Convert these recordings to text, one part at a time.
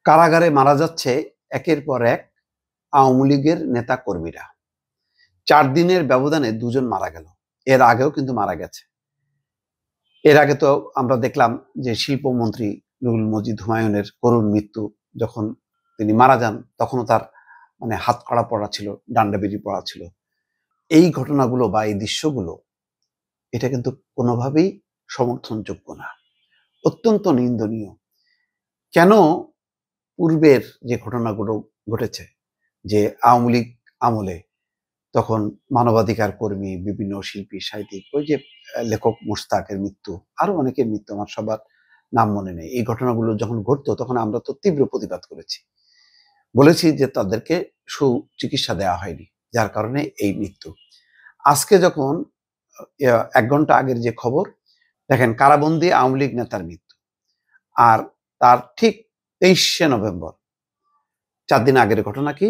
কারাগারে মারা যাচ্ছে একের পর এক আওয়ামী লীগের নেতা কর্মীরা। 4 দিনের ব্যবধানে 2 জন মারা গেল। এর আগেও কিন্তু মারা গেছে। এর আগে তো আমরা দেখলাম যে শিল্পমন্ত্রী নুরুল মজিদ হুমায়ুনের করুণ মৃত্যু, যখন তিনি মারা যান তখনও তার হাত কড়া পড়া ছিল, ডান্ডা বেরি পড়া ছিল। এই ঘটনাগুলো বা এই দৃশ্যগুলো এটা কিন্তু কোনোভাবেই সমর্থনযোগ্য না, অত্যন্ত নিন্দনীয়। কেন পূর্বের যে ঘটনাগুলো ঘটেছে, যে আওয়ামী লীগ আমলে তখন মানবাধিকার কর্মী, বিভিন্ন শিল্পী, সাহিত্যিক, ওই যে লেখক মুশতাকের মৃত্যু, আরো অনেকের মৃত্যু, আমার সবার নাম মনে নেই, এই ঘটনাগুলো যখন ঘটতো তখন আমরা তো তীব্র প্রতিবাদ করেছি, বলেছি যে তাদেরকে সুচিকিৎসা দেওয়া হয়নি, যার কারণে এই মৃত্যু। আজকে যখন 1 ঘন্টা আগের যে খবর, দেখেন কারাবন্দী আওয়ামী লীগ নেতার মৃত্যু, আর তার ঠিক 23শে নভেম্বর, 4 দিন আগের ঘটনা কি,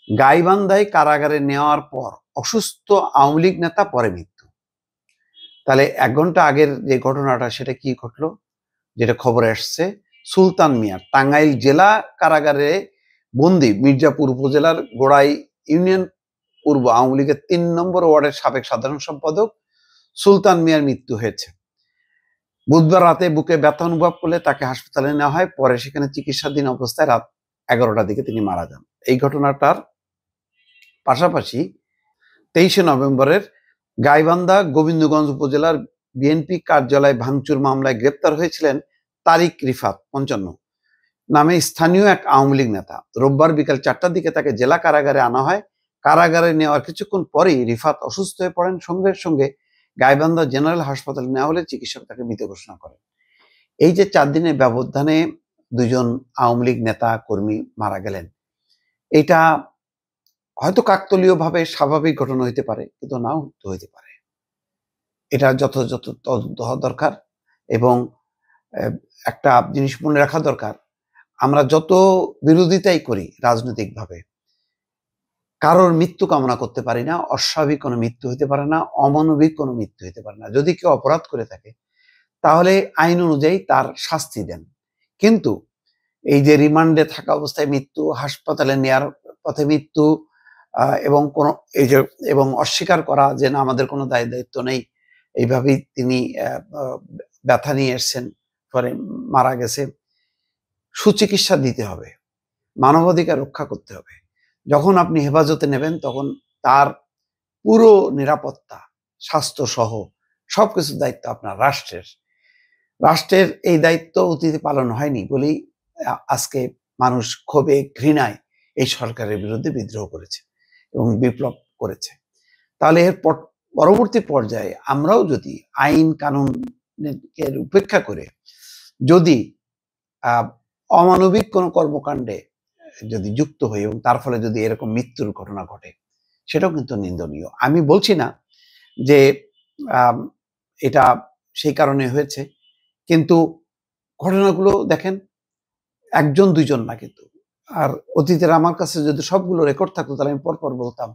গাইবান্ধায় কারাগারে নেওয়ার পর অসুস্থ আওয়ামী লীগ নেতা পরে মৃত্যু। তাহলে 1 ঘন্টা আগের যে ঘটনাটা, সেটা কি ঘটলো, যেটা খবরে আসছে, সুলতান মিয়ার টাঙ্গাইল জেলা কারাগারে বন্দী মির্জাপুর উপজেলার গোড়াই ইউনিয়ন পূর্ব আওয়ামী লীগের 3 নম্বর ওয়ার্ডের সাবেক সাধারণ সম্পাদক সুলতান মিয়ার মৃত্যু হয়েছে। বুধবার রাতে বুকে ব্যথা অনুভব করলে তাকে হাসপাতালে নেওয়া হয়, পরে সেখানে চিকিৎসাধীন অবস্থায় রাত 11টার দিকে তিনি মারা যান। এই ঘটনাটার পাশাপাশি 23শে নভেম্বরের গাইবান্ধা গোবিন্দগঞ্জ উপজেলার বিএনপি কার্যালয় ভাঙচুর মামলায় গ্রেপ্তার হয়েছিলেন তারিক রিফাত 55 নামে স্থানীয় এক আওয়ামী লীগ নেতা। রোববার বিকাল 4টার দিকে তাকে জেলা কারাগারে আনা হয়। কারাগারে নেওয়ার কিছুক্ষণ পরেই রিফাত অসুস্থ হয়ে পড়েন। সঙ্গে সঙ্গে গাইবান্ধা জেনারেল হাসপাতালে নেওয়া হলে চিকিৎসক তাকে মৃত ঘোষণা করেন। এই যে 4 দিনের ব্যবধানে 2 জন আওয়ামী লীগ নেতা কর্মী মারা গেলেন, এটা হয়তো কাকতালীয় ভাবে স্বাভাবিক ঘটনা হইতে পারে, কিন্তু নাও হইতে পারে। এটা যথাযথ তদন্ত হওয়া দরকার। এবং একটা জিনিস মনে রাখা দরকার, আমরা যত বিরোধিতাই করি রাজনৈতিকভাবে, কারোর মৃত্যু কামনা করতে পারি না। অস্বাভাবিক কোনো মৃত্যু হতে পারে না, অমানবিক কোনো মৃত্যু হতে পারে না। যদি কেউ অপরাধ করে থাকে তাহলে আইন অনুযায়ী তার শাস্তি দেন, কিন্তু এই যে রিমান্ডে থাকা অবস্থায় মৃত্যু, হাসপাতালে নেওয়ার পথে মৃত্যু, এবং কোন এই যে এবং অস্বীকার করা যে না আমাদের কোনো দায়িত্ব নেই, এইভাবেই তিনি ব্যথা নিয়ে এসছেন, পরে মারা গেছে। সুচিকিৎসা দিতে হবে, মানবাধিকার রক্ষা করতে হবে। যখন আপনি হেফাজতে নেবেন তখন তার পুরো নিরাপত্তা, স্বাস্থ্য সহ সবকিছুর দায়িত্ব আপনার রাষ্ট্রের এই দায়িত্ব অতীতে পালন হয়নি বলেই আজকে মানুষ ক্ষোভে, ঘৃণায় এই সরকারের বিরুদ্ধে বিদ্রোহ করেছে এবং বিপ্লব করেছে। তাহলে এর পরবর্তী পর্যায়ে আমরাও যদি আইন কানুনের উপেক্ষা করে যদি অমানবিক কোনো কর্মকাণ্ডে যদি যুক্ত হই এবং তার ফলে যদি এরকম মৃত্যুর ঘটনা ঘটে, সেটাও কিন্তু নিন্দনীয়। আমি বলছি না যে এটা সেই কারণে হয়েছে, কিন্তু ঘটনাগুলো দেখেন, 1 জন 2 জন না কিন্তু। আর অতীতের আমার কাছে যদি সবগুলো রেকর্ড থাকতো তাহলে আমি পরপর বলতাম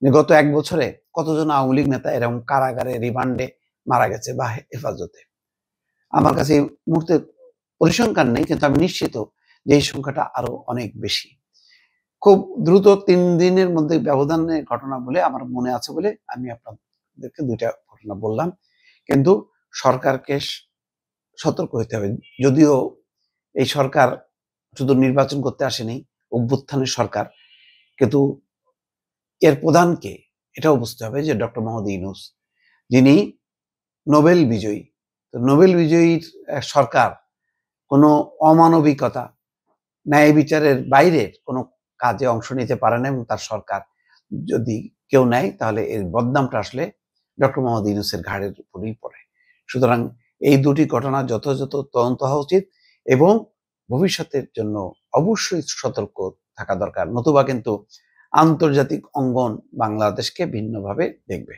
যে গত 1 বছরে কতজন আওয়ামী লীগ নেতা এরকম কারাগারে, রিমান্ডে মারা গেছে বা হেফাজতে। আমার কাছে এই মুহূর্তে পরিসংখ্যান নেই, কিন্তু আমি নিশ্চিত যে এই সংখ্যাটা আরো অনেক বেশি। খুব দ্রুত 3 দিনের মধ্যে ব্যবধানের ঘটনা বলে আমার মনে আছে বলে আমি আপনাদেরকে 2টা ঘটনা বললাম। কিন্তু সরকারকে সতর্ক হতে হবে। যদিও এই সরকার শুধু নির্বাচন করতে আসেনি, অভ্যুত্থানের সরকার, কিন্তু এর প্রধানকে এটাও বুঝতে হবে যে ডক্টর মোহাম্মদ ইউনূস, যিনি নোবেল বিজয়ী, তো নোবেল বিজয়ীর সরকার কোনো অমানবিকতা, ন্যায় বিচারের বাইরের কোনো কাজে অংশ নিতে পারে না, এবং তার সরকার যদি কেউ নেয় তাহলে এর বদনামটা আসলে ডক্টর মোহাম্মদ ইউনূসের ঘাড়ের উপরেই পড়ে। সুতরাং এই 2টি ঘটনা যথাযথ তদন্ত হওয়া উচিত এবং ভবিষ্যতের জন্য অবশ্যই সতর্ক থাকা দরকার, নতুবা কিন্তু আন্তর্জাতিক অঙ্গন বাংলাদেশকে ভিন্নভাবে দেখবে।